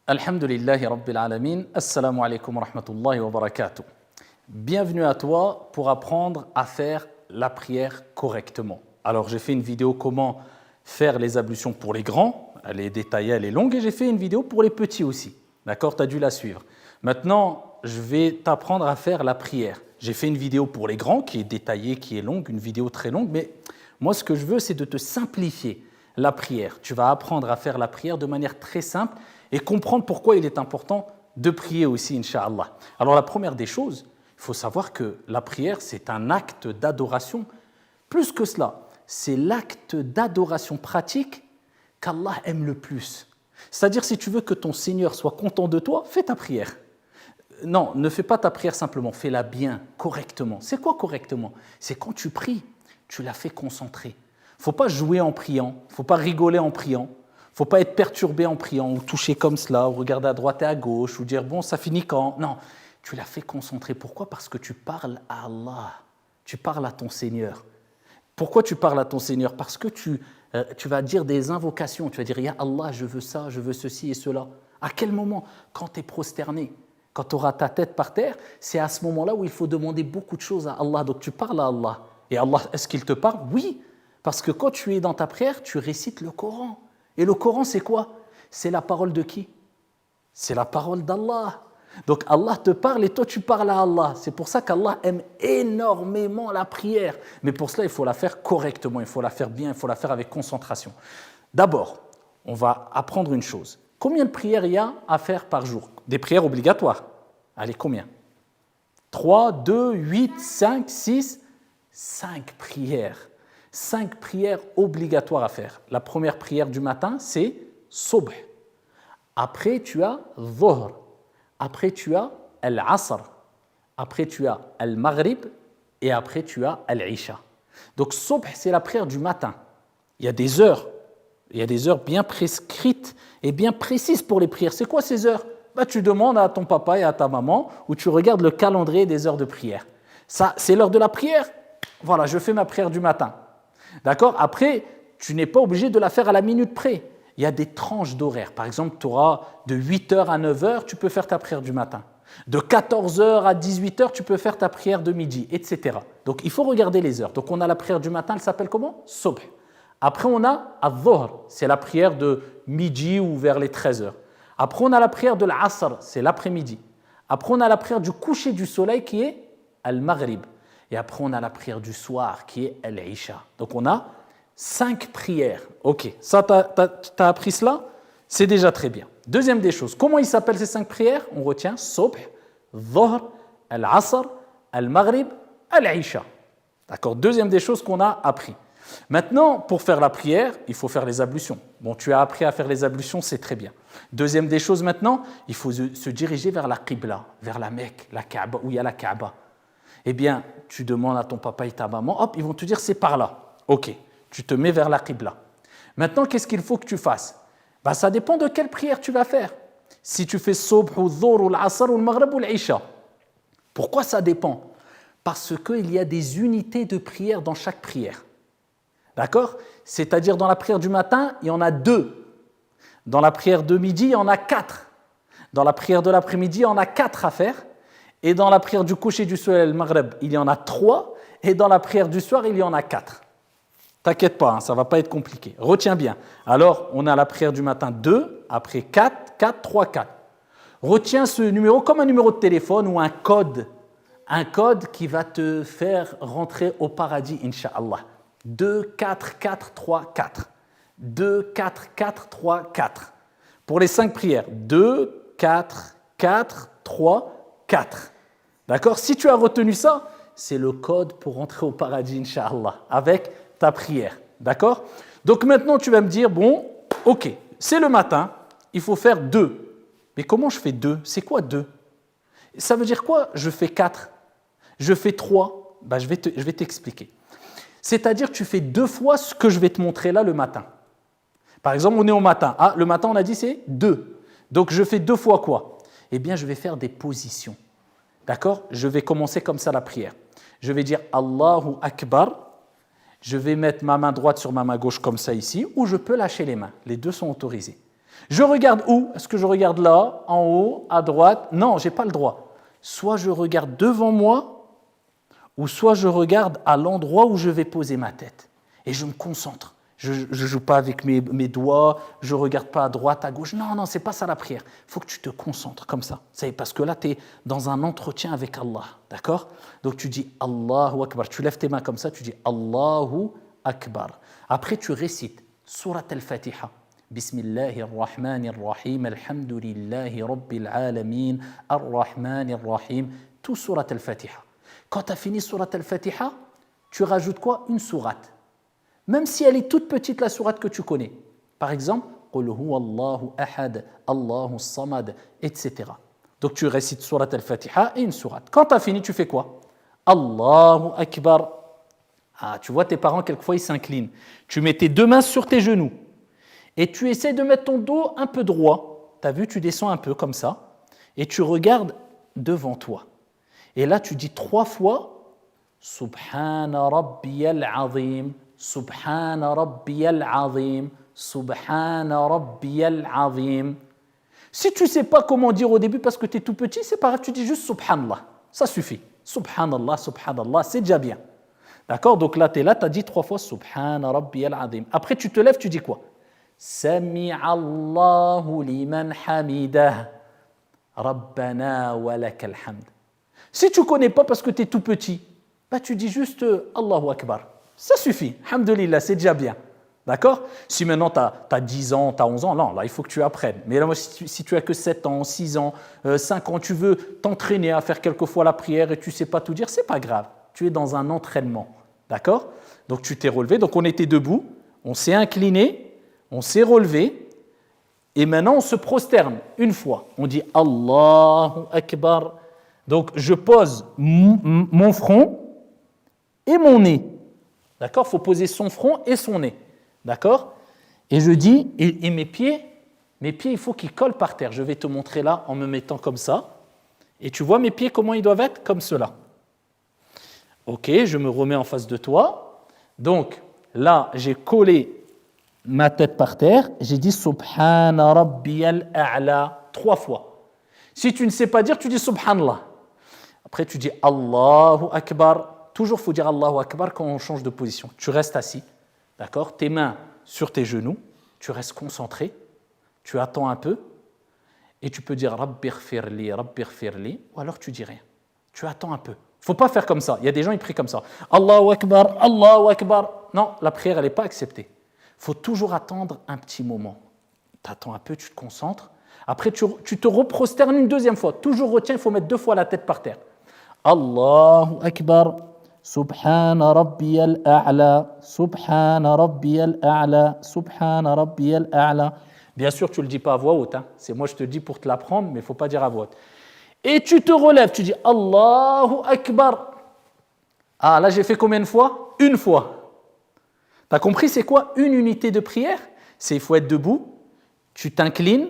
Alhamdulillahi Rabbil Alamin, Assalamu alaikum wa rahmatullahi wa barakatuh. Bienvenue à toi pour apprendre à faire la prière correctement. Alors j'ai fait une vidéo comment faire les ablutions pour les grands, elle est détaillée, elle est longue, et j'ai fait une vidéo pour les petits aussi. D'accord, tu as dû la suivre. Maintenant, je vais t'apprendre à faire la prière. J'ai fait une vidéo pour les grands qui est détaillée, qui est longue, une vidéo très longue, mais moi ce que je veux c'est de te simplifier la prière. Tu vas apprendre à faire la prière de manière très simple et comprendre pourquoi il est important de prier aussi, Inch'Allah. Alors la première des choses, il faut savoir que la prière, c'est un acte d'adoration. Plus que cela, c'est l'acte d'adoration pratique qu'Allah aime le plus. C'est-à-dire, si tu veux que ton Seigneur soit content de toi, fais ta prière. Non, ne fais pas ta prière simplement, fais-la bien, correctement. C'est quoi correctement? C'est quand tu pries, tu la fais concentrer. Il ne faut pas jouer en priant, il ne faut pas rigoler en priant. Il ne faut pas être perturbé en priant, ou toucher comme cela, ou regarder à droite et à gauche, ou dire « bon, ça finit quand ?» Non, tu l'as fait concentrer. Pourquoi? Parce que tu parles à Allah, tu parles à ton Seigneur. Pourquoi tu parles à ton Seigneur? Parce que tu vas dire des invocations, tu vas dire « Ya Allah, je veux ça, je veux ceci et cela ». À quel moment? Quand tu es prosterné, quand tu auras ta tête par terre, c'est à ce moment-là où il faut demander beaucoup de choses à Allah. Donc tu parles à Allah. Et Allah, est-ce qu'il te parle? Oui, parce que quand tu es dans ta prière, tu récites le Coran. Et le Coran, c'est quoi? C'est la parole de qui? C'est la parole d'Allah. Donc Allah te parle et toi tu parles à Allah. C'est pour ça qu'Allah aime énormément la prière. Mais pour cela, il faut la faire correctement, il faut la faire bien, il faut la faire avec concentration. D'abord, on va apprendre une chose. Combien de prières il y a à faire par jour? Des prières obligatoires. Allez, combien? 3, 2, 8, 5, 6, 5 prières. 5 prières obligatoires à faire. La première prière du matin, c'est Subh. Après, tu as Dhuhr. Après, tu as Al-Asr. Après, tu as Al-Maghrib. Et après, tu as Al-Isha. Donc, Subh, c'est la prière du matin. Il y a des heures. Il y a des heures bien prescrites et bien précises pour les prières. C'est quoi ces heures? Tu demandes à ton papa et à ta maman ou tu regardes le calendrier des heures de prière. Ça, c'est l'heure de la prière. Voilà, je fais ma prière du matin. D'accord? Après, tu n'es pas obligé de la faire à la minute près. Il y a des tranches d'horaire. Par exemple, tu auras de 8h à 9h, tu peux faire ta prière du matin. De 14h à 18h, tu peux faire ta prière de midi, etc. Donc, il faut regarder les heures. Donc, on a la prière du matin, elle s'appelle comment? Subh. Après, on a Al-Dhuhr, c'est la prière de midi ou vers les 13h. Après, on a la prière de l'Asr, c'est l'après-midi. Après, on a la prière du coucher du soleil qui est Al-Maghrib. Et après, on a la prière du soir qui est Al-Isha. Donc, on a 5 prières. Ok, ça, tu as appris cela? C'est déjà très bien. Deuxième des choses, comment ils s'appellent ces 5 prières? On retient Subh, Dhuhr, Al-Asr, Al-Maghrib, Al-Isha. D'accord? Deuxième des choses qu'on a appris. Maintenant, pour faire la prière, il faut faire les ablutions. Bon, tu as appris à faire les ablutions, c'est très bien. Deuxième des choses maintenant, il faut se diriger vers la Qibla, vers la Mecque, la Kaaba, où il y a la Kaaba. Eh bien, tu demandes à ton papa et ta maman, hop, ils vont te dire c'est par là. Ok, tu te mets vers la Qibla. Maintenant, qu'est-ce qu'il faut que tu fasses? Ça dépend de quelle prière tu vas faire. Si tu fais Subh, ou Dhuhr, ou l'Asr, ou le Maghrib, ou l'Isha. Pourquoi ça dépend? Parce qu'il y a des unités de prière dans chaque prière. D'accord? C'est-à-dire dans la prière du matin, il y en a 2. Dans la prière de midi, il y en a 4. Dans la prière de l'après-midi, il y en a 4 à faire. Et dans la prière du coucher du soleil, le Maghreb, il y en a 3. Et dans la prière du soir, il y en a 4. T'inquiète pas, ça ne va pas être compliqué. Retiens bien. Alors, on a la prière du matin 2, après 4, 4, 3, 4. Retiens ce numéro comme un numéro de téléphone ou un code. Un code qui va te faire rentrer au paradis, Inch'Allah. 2, 4, 4, 3, 4. 2, 4, 4, 3, 4. Pour les 5 prières, 2, 4, 4, 3, 4. D'accord? Si tu as retenu ça, c'est le code pour rentrer au paradis, Inch'Allah, avec ta prière. D'accord? Donc maintenant, tu vas me dire, bon, ok, c'est le matin, il faut faire 2. Mais comment je fais 2? C'est quoi 2? Ça veut dire quoi? Je fais 4. Je fais 3. Je vais t'expliquer. C'est-à-dire que tu fais 2 fois ce que je vais te montrer là le matin. Par exemple, on est au matin. Ah, le matin, on a dit c'est 2. Donc, je fais 2 fois quoi? Eh bien, je vais faire des positions. D'accord? Je vais commencer comme ça la prière. Je vais dire Allahu Akbar. Je vais mettre ma main droite sur ma main gauche comme ça ici, ou je peux lâcher les mains. Les deux sont autorisés. Je regarde où? Est-ce que je regarde là, en haut, à droite? Non, je n'ai pas le droit. Soit je regarde devant moi, ou soit je regarde à l'endroit où je vais poser ma tête. Et je me concentre. Je ne joue pas avec mes doigts, je ne regarde pas à droite, à gauche. Non, non, ce n'est pas ça la prière. Il faut que tu te concentres comme ça. Parce que là, tu es dans un entretien avec Allah. D'accord? Donc tu dis Allahu Akbar. Tu lèves tes mains comme ça, tu dis Allahu Akbar. Après, tu récites Surat al-Fatiha. Bismillahirrahmanirrahim. Alhamdulillahi Rabbil Alamin. Ar-Rahmanirrahim. Tout Surat al-Fatiha. Quand tu as fini Surat al-Fatiha, tu rajoutes quoi? Une sourate. Même si elle est toute petite, la sourate que tu connais. Par exemple, Qul huwa Allahu ahad, Allahu samad, etc. Donc tu récites Surat al-Fatiha et une sourate. Quand tu as fini, tu fais quoi? Allahu Akbar. Ah, tu vois, tes parents, quelquefois, ils s'inclinent. Tu mets tes deux mains sur tes genoux et tu essaies de mettre ton dos un peu droit. Tu as vu, tu descends un peu comme ça et tu regardes devant toi. Et là, tu dis 3 fois Subhana Rabbiyal Azim. Subhana Rabbiyal Azim, Subhana Rabbiyal Azim. Si tu ne sais pas comment dire au début parce que tu es tout petit, c'est pas grave, tu dis juste Subhanallah. Ça suffit. Subhanallah, Subhanallah, c'est déjà bien. D'accord? Donc là, tu es là, tu as dit 3 fois Subhana Rabbiyal Azim. Après, tu te lèves, tu dis quoi? Sami'allahu liman hamidah. Rabbana wa lakal hamd. Si tu ne connais pas parce que tu es tout petit, bah, tu dis juste Allahu Akbar. Ça suffit, alhamdoulilah, c'est déjà bien. D'accord? Si maintenant tu as 10 ans, tu as 11 ans, non, là, il faut que tu apprennes. Mais là, si tu as que 7 ans, 6 ans, 5 ans, tu veux t'entraîner à faire quelquefois la prière et tu ne sais pas tout dire, c'est pas grave. Tu es dans un entraînement. D'accord? Donc tu t'es relevé, donc on était debout, on s'est incliné, on s'est relevé, et maintenant on se prosterne une fois. On dit Allahu Akbar. Donc je pose mon front et mon nez. D'accord? Il faut poser son front et son nez. D'accord? Et je dis, et mes pieds, il faut qu'ils collent par terre. Je vais te montrer là en me mettant comme ça. Et tu vois mes pieds, comment ils doivent être? Comme cela. Ok, je me remets en face de toi. Donc là, j'ai collé ma tête par terre. J'ai dit Subhana Rabbiyal A'la 3 fois. Si tu ne sais pas dire, tu dis Subhanallah. Après, tu dis Allahu Akbar. Toujours, il faut dire Allahu Akbar quand on change de position. Tu restes assis, d'accord? Tes mains sur tes genoux, tu restes concentré, tu attends un peu, et tu peux dire Rabbighfirli, Rabbighfirli, ou alors tu dis rien. Tu attends un peu. Il ne faut pas faire comme ça. Il y a des gens qui prient comme ça. Allahu Akbar, Allahu Akbar. Non, la prière, elle n'est pas acceptée. Il faut toujours attendre un petit moment. Tu attends un peu, tu te concentres. Après, tu te reprosternes une deuxième fois. Toujours retiens, il faut mettre 2 fois la tête par terre. Allahu Akbar. Subhana Rabbiyal A'la, Subhana Rabbiyal A'la, Subhana Rabbiyal A'la. Bien sûr, tu ne le dis pas à voix haute. Hein. C'est moi, je te dis pour te l'apprendre, mais il ne faut pas dire à voix haute. Et tu te relèves, tu dis Allahu Akbar. Ah, là, j'ai fait combien de fois? 1 fois. Tu as compris, c'est quoi une unité de prière? C'est il faut être debout, tu t'inclines,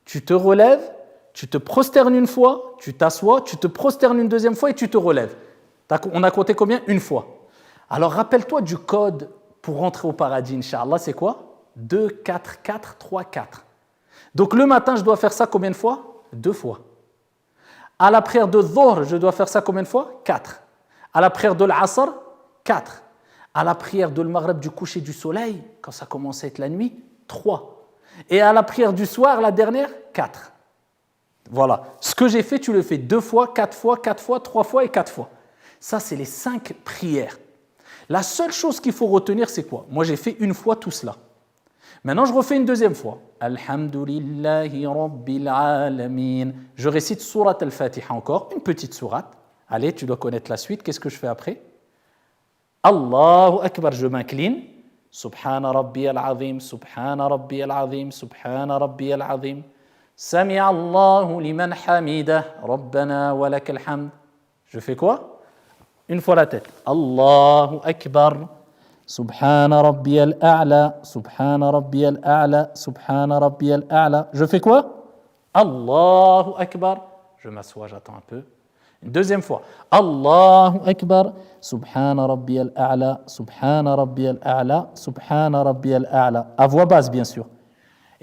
tu te relèves, tu te prosternes 1 fois, tu t'assois, tu te prosternes une 2e fois et tu te relèves. On a compté combien? 1 fois. Alors rappelle-toi du code pour rentrer au paradis, Inch'Allah, c'est quoi? 2, 4, 4, 3, 4. Donc le matin, je dois faire ça combien de fois? 2 fois. À la prière de Dhuhr, je dois faire ça combien de fois? 4. À la prière de l'Asr, 4. À la prière de l'Maghrib du coucher du soleil, quand ça commence à être la nuit, 3. Et à la prière du soir, la dernière, 4. Voilà. Ce que j'ai fait, tu le fais 2 fois, 4 fois, 4 fois, 3 fois et 4 fois. Ça, c'est les 5 prières. La seule chose qu'il faut retenir, c'est quoi? Moi, j'ai fait 1 fois tout cela. Maintenant, je refais une 2e fois. Alhamdulillahi Rabbil Alamin. Je récite Surat al-Fatiha encore, une petite sourate. Allez, tu dois connaître la suite. Qu'est-ce que je fais après? Allahu Akbar, je m'incline. Subhana Rabbiyal Azim, Subhana Rabbiyal Azim, Subhana Rabbiyal Azim. Sami'allahu liman hamidah, Rabbana wa lakal hamd. Je fais quoi? 1 fois la tête. Allahu Akbar. Subhana Rabbiyal A'la. Subhana Rabbiyal A'la. Subhana Rabbiyal A'la. Je fais quoi? Allahu Akbar. Je m'assois, j'attends un peu. Une 2e fois. Allahu Akbar. Subhana Rabbiyal A'la. Subhana Rabbiyal A'la. Subhana Rabbiyal A'la. À voix basse, bien sûr.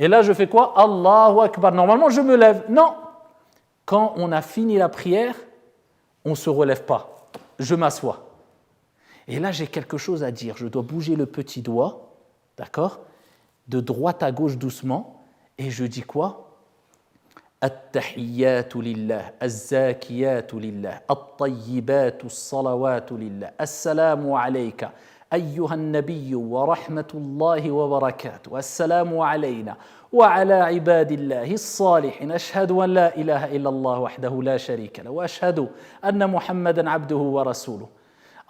Et là, je fais quoi? Allahu Akbar. Normalement, je me lève. Non. Quand on a fini la prière, on ne se relève pas. Je m'assois. Et là, j'ai quelque chose à dire. Je dois bouger le petit doigt, d'accord? De droite à gauche doucement. Et je dis quoi? التحيات لله الزاكيات لله الطيبات الصلوات لله السلام عليك أيها النبي ورحمة الله وبركاته السلام علينا وعلى عباد الله الصالحين أشهد أن لا إله إلا الله وحده لا شريك له وأشهد أن محمدا عبده ورسوله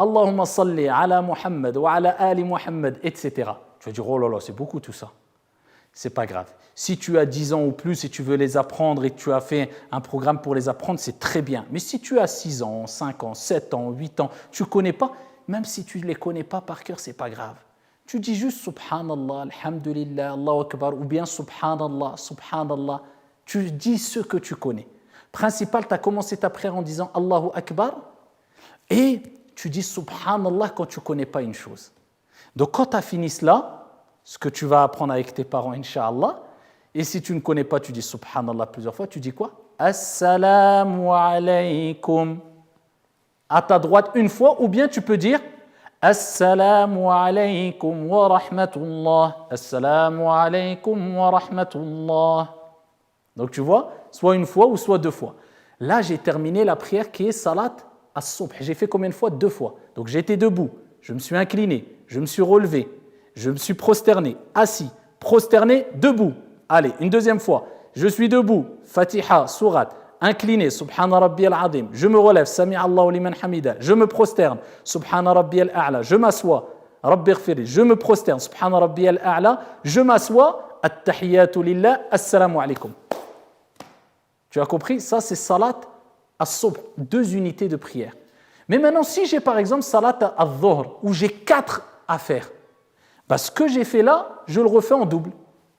اللهم صل على محمد وعلى آل محمد etc. Tu vas dire oh là là c'est beaucoup tout ça. C'est pas grave. Si tu as 10 ans ou plus et tu veux les apprendre et que tu as fait un programme pour les apprendre, c'est très bien. Mais si tu as 6 ans, 5 ans, 7 ans, 8 ans, tu ne connais pas, même si tu ne les connais pas par cœur, ce n'est pas grave. Tu dis juste Subhanallah, Alhamdulillah, Allahu Akbar, ou bien Subhanallah, Subhanallah. Tu dis ce que tu connais. Principal, tu as commencé ta prière en disant Allahu Akbar et tu dis Subhanallah quand tu ne connais pas une chose. Donc quand tu as fini cela, ce que tu vas apprendre avec tes parents, Inch'Allah. Et si tu ne connais pas, tu dis Subhanallah plusieurs fois, tu dis quoi? Assalamu alaykum. À ta droite une fois, ou bien tu peux dire Assalamu alaykum wa rahmatullah. Assalamu alaykum wa rahmatullah. Donc tu vois, soit une fois ou soit 2 fois. Là, j'ai terminé la prière qui est Salat as-Subh. J'ai fait combien de fois? 2 fois. Donc j'étais debout, je me suis incliné, je me suis relevé. Je me suis prosterné, assis, prosterné, debout. Allez, une deuxième fois. Je suis debout, Fatiha, Surat, incliné, Subhana Rabbi al-Azim. Je me relève, Sami Allahu liman hamida. Je me prosterne, Subhana Rabbi al-A'la. Je m'assois, Rabbi ighfirli. Je me prosterne, Subhana Rabbi al-A'la. Je m'assois, At-Tahiyyatu lillah, Assalamu alaykum. Tu as compris? Ça, c'est Salat as-Subh, 2 unités de prière. Mais maintenant, si j'ai par exemple Salat al-Dhuhr, où j'ai 4 à faire, ce que j'ai fait là, je le refais en double.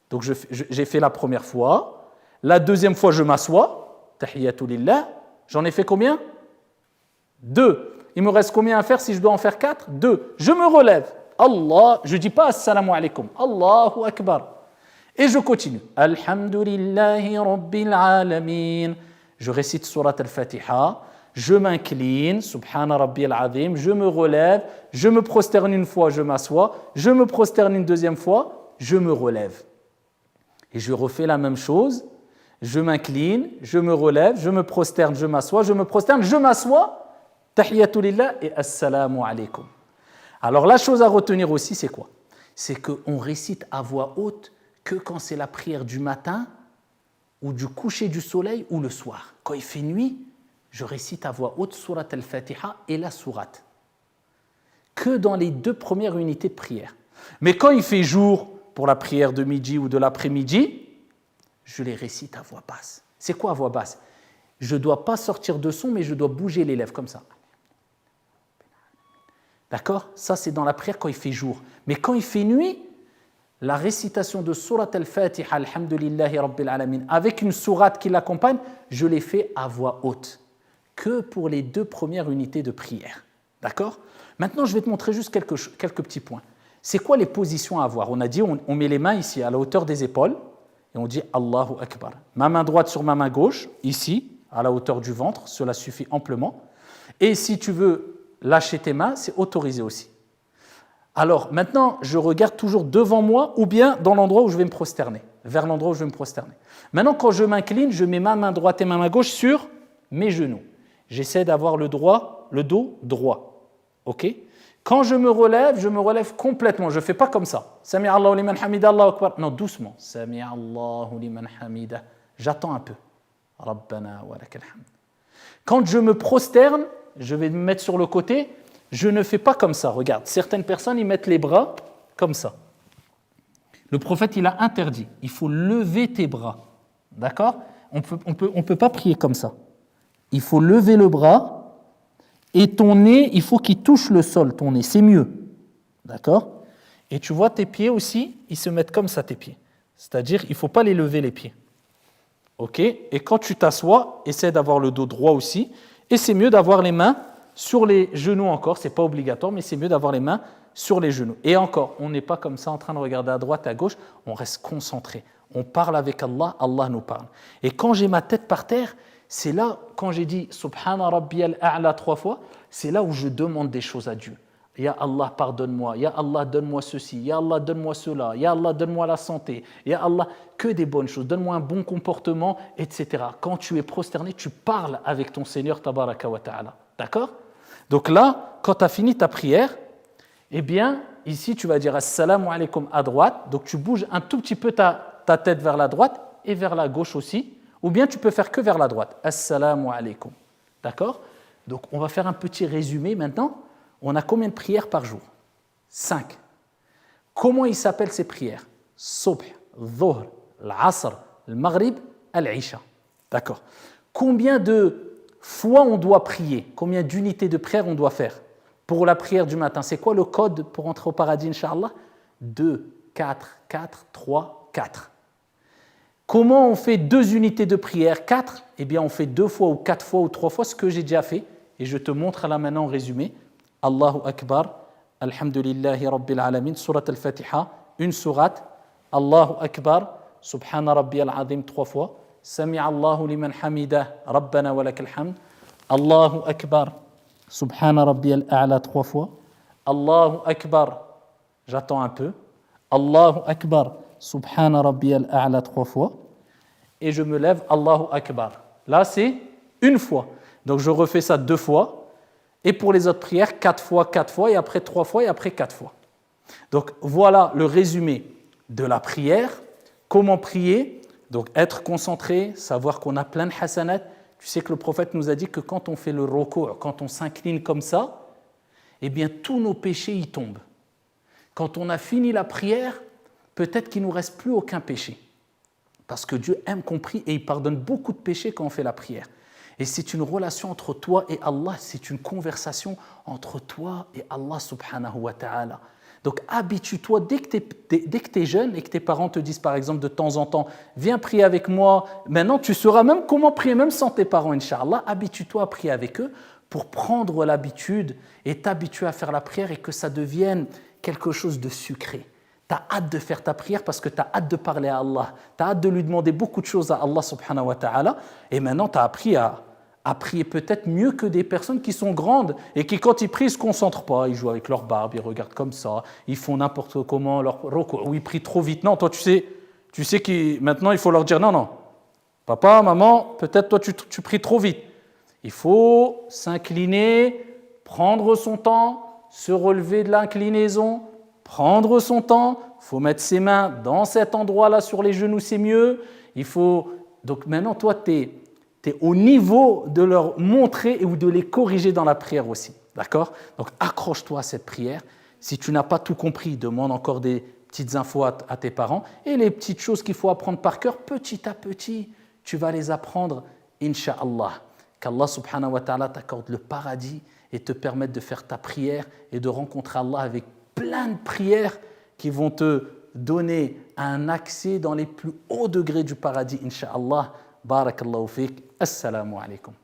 Donc j'ai fait la première fois, la deuxième fois je m'assois, Tahiyyatu lillah, j'en ai fait combien? 2. Il me reste combien à faire si je dois en faire 4? 2. Je me relève, Allah, je ne dis pas Assalamu alaykum, Allahu Akbar. Et je continue. Alhamdulillahi Rabbil Alamin. Je récite Surat al-Fatiha. Je m'incline, Subhana Rabbi al-Azim, je me relève, je me prosterne une fois, je m'assois, je me prosterne une deuxième fois, je me relève. Et je refais la même chose, je m'incline, je me relève, je me prosterne, je m'assois, je me prosterne, je m'assois, Tahiyyatu lillah et Assalamu alaykum. Alors la chose à retenir aussi, c'est quoi? C'est qu'on récite à voix haute que quand c'est la prière du matin ou du coucher du soleil ou le soir. Quand il fait nuit, je récite à voix haute Surat al-Fatiha et la sourate. Que dans les 2 premières unités de prière. Mais quand il fait jour, pour la prière de midi ou de l'après-midi, je les récite à voix basse. C'est quoi à voix basse? Je ne dois pas sortir de son, mais je dois bouger les lèvres comme ça. D'accord? Ça, c'est dans la prière quand il fait jour. Mais quand il fait nuit, la récitation de Surat al-Fatiha, Alhamdulillahi Rabbil Alamin, avec une sourate qui l'accompagne, je l'ai fait à voix haute. Que pour les 2 premières unités de prière. D'accord? Maintenant, je vais te montrer juste quelques petits points. C'est quoi les positions à avoir? On a dit, on met les mains ici, à la hauteur des épaules, et on dit Allahu Akbar. Ma main droite sur ma main gauche, ici, à la hauteur du ventre, cela suffit amplement. Et si tu veux lâcher tes mains, c'est autorisé aussi. Alors, maintenant, je regarde toujours devant moi, ou bien dans l'endroit où je vais me prosterner, vers l'endroit où je vais me prosterner. Maintenant, quand je m'incline, je mets ma main droite et ma main gauche sur mes genoux. J'essaie d'avoir le dos droit. Ok? Quand je me relève complètement. Je ne fais pas comme ça. Sami Allahu liman hamida, Allahu Akbar. Non, doucement. Sami Allahu liman hamida. J'attends un peu. Rabbana wa lakal hamd. Quand je me prosterne, je vais me mettre sur le côté. Je ne fais pas comme ça. Regarde, certaines personnes, ils mettent les bras comme ça. Le prophète, il a interdit. Il faut lever tes bras. D'accord? On peut pas prier comme ça. Il faut lever le bras et ton nez, il faut qu'il touche le sol, ton nez, c'est mieux. D'accord? Et tu vois tes pieds aussi, ils se mettent comme ça, tes pieds. C'est-à-dire, il ne faut pas les lever, les pieds. Ok? Et quand tu t'assois, essaie d'avoir le dos droit aussi. Et c'est mieux d'avoir les mains sur les genoux encore, ce n'est pas obligatoire, mais c'est mieux d'avoir les mains sur les genoux. Et encore, on n'est pas comme ça en train de regarder à droite et à gauche, on reste concentré. On parle avec Allah, Allah nous parle. Et quand j'ai ma tête par terre, c'est là, quand j'ai dit Subhana Rabbiyal A'la 3 fois, c'est là où je demande des choses à Dieu. Ya Allah, pardonne-moi. Ya Allah, donne-moi ceci. Ya Allah, donne-moi cela. Ya Allah, donne-moi la santé. Ya Allah, que des bonnes choses. Donne-moi un bon comportement, etc. Quand tu es prosterné, tu parles avec ton Seigneur, tabaraka wa ta'ala. D'accord? Donc là, quand tu as fini ta prière, eh bien, ici, tu vas dire Assalamu alaikum à droite. Donc tu bouges un tout petit peu ta tête vers la droite et vers la gauche aussi. Ou bien tu peux faire que vers la droite. Assalamu alaikum. D'accord? Donc on va faire un petit résumé maintenant. On a combien de prières par jour? 5. Comment ils s'appellent ces prières? Subh, Dhuhr, l'Asr, le Maghrib, l'Isha. D'accord. Combien de fois on doit prier? Combien d'unités de prière on doit faire? Pour la prière du matin, c'est quoi le code pour entrer au paradis, Inch'Allah? 2, 4, 4, 3, 4. Comment on fait 2 unités de prière? 4? Eh bien, on fait 2 fois ou 4 fois ou 3 fois ce que j'ai déjà fait. Et je te montre là maintenant en résumé. Allahu Akbar, Alhamdulillahi Rabbil Alamin, Surat Al-Fatiha, une sourate. Allahu Akbar, Subhana Rabbiyal Azim 3 fois. Sami'a Allahu liman hamidah, Rabbana wa lakal hamd. Allahu Akbar, Subhana Rabbiyal A'la 3 fois. Allahu Akbar, j'attends un peu. Allahu Akbar, Subhana Rabbiyal A'la 3 fois. Et je me lève, Allahu Akbar. Là, c'est une fois. Donc, je refais ça 2 fois. Et pour les autres prières, 4 fois, et après 3 fois, et après 4 fois. Donc, voilà le résumé de la prière. Comment prier? Donc, être concentré, savoir qu'on a plein de hasanat. Tu sais que le prophète nous a dit que quand on fait le ruku', quand on s'incline comme ça, eh bien, tous nos péchés y tombent. Quand on a fini la prière, peut-être qu'il ne nous reste plus aucun péché. Parce que Dieu aime qu'on prie et il pardonne beaucoup de péchés quand on fait la prière. Et c'est une relation entre toi et Allah, c'est une conversation entre toi et Allah subhanahu wa ta'ala. Donc habitue-toi, dès que tu es jeune et que tes parents te disent par exemple de temps en temps, viens prier avec moi, maintenant tu sauras même comment prier, même sans tes parents, Inch'Allah, habitue-toi à prier avec eux pour prendre l'habitude et t'habituer à faire la prière et que ça devienne quelque chose de sucré. Tu as hâte de faire ta prière parce que tu as hâte de parler à Allah, tu as hâte de lui demander beaucoup de choses à Allah subhanahu wa ta'ala, et maintenant tu as appris à prier peut-être mieux que des personnes qui sont grandes et qui, quand ils prient, ne se concentrent pas. Ils jouent avec leur barbe, ils regardent comme ça, ils font n'importe comment, ou ils prient trop vite. Non, toi, tu sais que maintenant, il faut leur dire non, papa, maman, peut-être toi, tu pries trop vite. Il faut s'incliner, prendre son temps, se relever de l'inclinaison, prendre son temps. Il faut mettre ses mains dans cet endroit-là, sur les genoux, c'est mieux. Donc maintenant, toi, tu es au niveau de leur montrer ou de les corriger dans la prière aussi. D'accord? Donc, accroche-toi à cette prière. Si tu n'as pas tout compris, demande encore des petites infos à tes parents. Et les petites choses qu'il faut apprendre par cœur, petit à petit, tu vas les apprendre, Inch'Allah. Qu'Allah subhanahu wa ta'ala t'accorde le paradis et te permette de faire ta prière et de rencontrer Allah avec plein de prières qui vont te donner un accès dans les plus hauts degrés du paradis, Inch'Allah. Barakallahu fik. Assalamu alaikum.